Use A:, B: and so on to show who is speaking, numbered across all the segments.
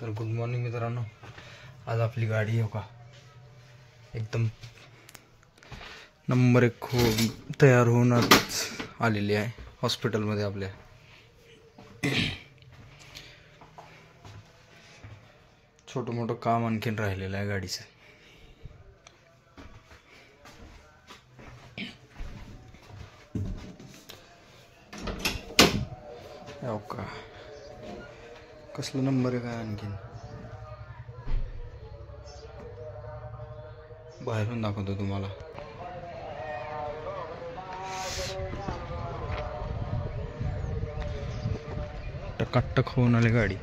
A: तर good morning मित्रांनो, आज आपली गाडी हो का एकदम नंबर 1 तयार होऊन आलेली आहे हॉस्पिटलमध्ये आपल्या. छोटं मोठं काम आणखीन राहिलेलं आहे गाडीचं. हो का, कसला नंबर आहे काय आणखीन बाहेरून दाखवतो तुम्हाला. टकाटक होऊन आली गाडी.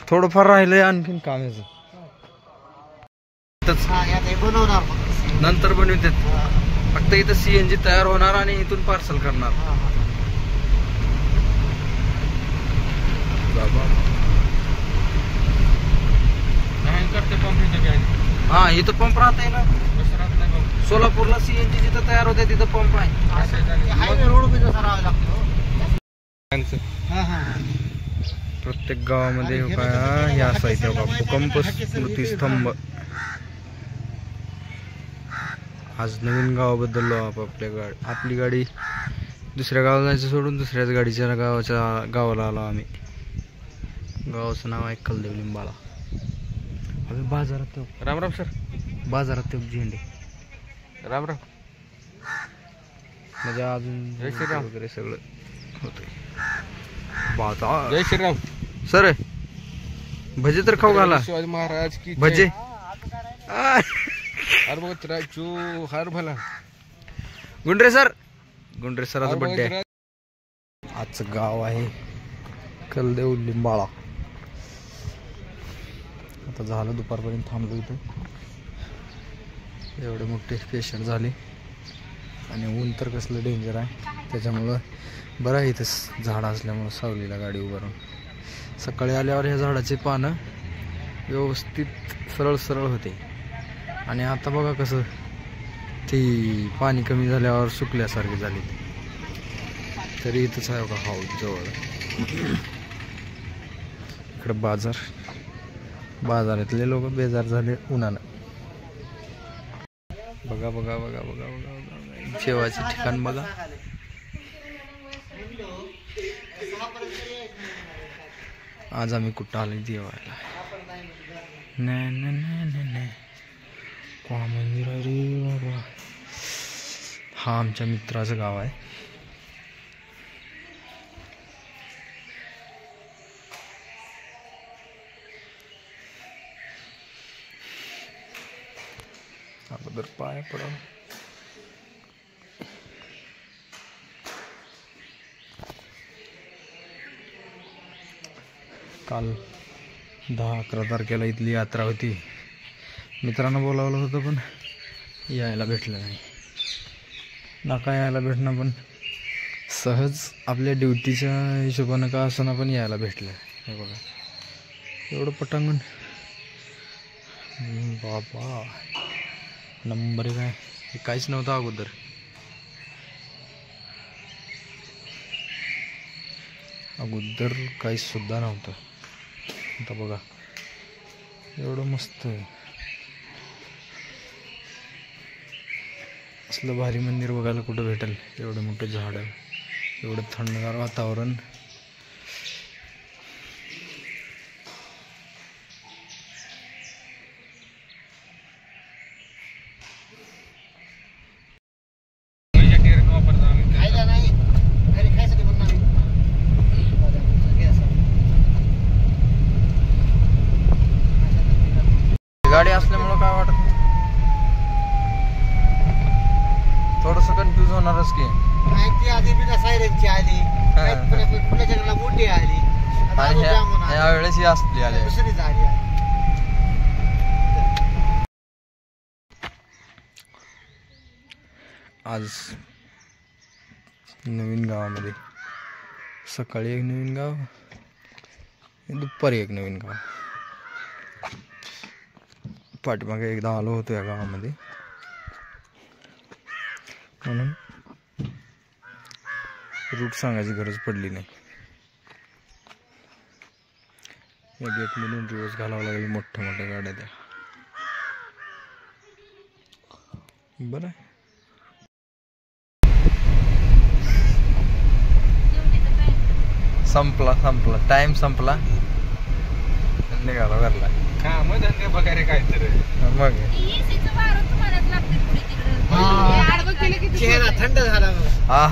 A: थोडंफार राहिलंय आणखीन काम याचं, नंतर बनवतात. फक्त इथं CNG तयार होणार आणि इथून पार्सल करणार. हा, इथं पंप राहते ना सोलापूरला. CNG जिथं तयार होते तिथं पंप आहे. प्रत्येक गावामध्ये काय हे असायचं बघा, भूकंप स्मृतिस्तंभ. आज नवीन गाव बदललो आपली गाडी दुसऱ्या गावाला जायचं सोडून दुसऱ्याच गाडीच्या गावाला आलो आम्ही. गावाचं नाव आहे कलदेव लिंबाळा. आम्ही बाजारात. राम राम सर. बाजारात झेंडे. राम राम. म्हणजे अजून जय श्रीराम वगैरे सगळं होतंय. बाजार. जय श्रीराम सर. भजे तर खाऊ घाला. शिवाजी महाराज की भजे. हर भला. गुंडरे सर. गुंडरे सराचा बर्थडे आहे. आजचं गाव आहे कलदेव लिंबाळा. आता झालं दुपारपर्यंत थांबलो इथं. एवढे मोठे पेशंट झाले आणि ऊन तर कसलं डेंजर आहे. त्याच्यामुळं बरं आहे इथं झाड असल्यामुळं सावलीला गाडी उभं राहून. सकाळी आल्यावर ह्या झाडाचे पानं व्यवस्थित सरळ सरळ होते आणि आता बघा कसं ती पाणी कमी झाल्यावर सुकल्यासारखी झाली. तरी इथंच आहे बघा हाऊस जवळ. इकडं बाजारातले लोक बेजार झाले उन्हानं. बघा बघा बघा बघा बघा जेवायचं ठिकाण बघा. आज आम्ही कुठं आलो जेवायला. नाही का मंदिर आहे रे बाबा. हा आमच्या मित्राचं गाव आहे. अगोदर पाय पडा. काल 10-11 तारखेला इथली यात्रा होती. मित्रांनो बोलावलं होतं पण यायला भेटलं नाही. नका यायला भेटणं पण सहज आपल्या ड्युटीच्या हिशोबानं का असं ना पण यायला भेटलं. हे बघा एवढं पटांगण बाबा. नंबर काय हे काहीच नव्हतं अगोदर. काहीच सुद्धा नव्हतं. आता बघा एवढं मस्त असलं भारी मंदिर बघायला कुठं भेटेल. एवढं मोठं झाड, एवढं थंडगार वातावरण. गाडी असल्यामुळं काय वाटत थोडस कन्फ्युज होणारच की. सायरनची आली, मोठी आली, ह्या वेळेस ही असली आली. आज नवीन गावामध्ये सकाळी एक नवीन गाव, दुपारी एक नवीन गाव. पाठीमागे एकदा आलो होतो या गावामध्ये, म्हणून रूट सांगायची गरज पडली नाही. या गेट मधून रिवर्स घालावं लागेल मोठ्या मोठ्या गाड्या त्या. बरं संपला टाइम संपला निघाला घरला.
B: काम धंदे वगैरे काय तर
A: मग
B: थंड झाला.
A: हा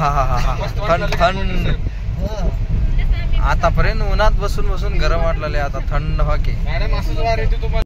A: थंड आतापर्यंत उन्हात बसून बसून गरम वाटलेले आता थंड व्हा की.
B: मॅडम असंच वार येते तुम्हाला.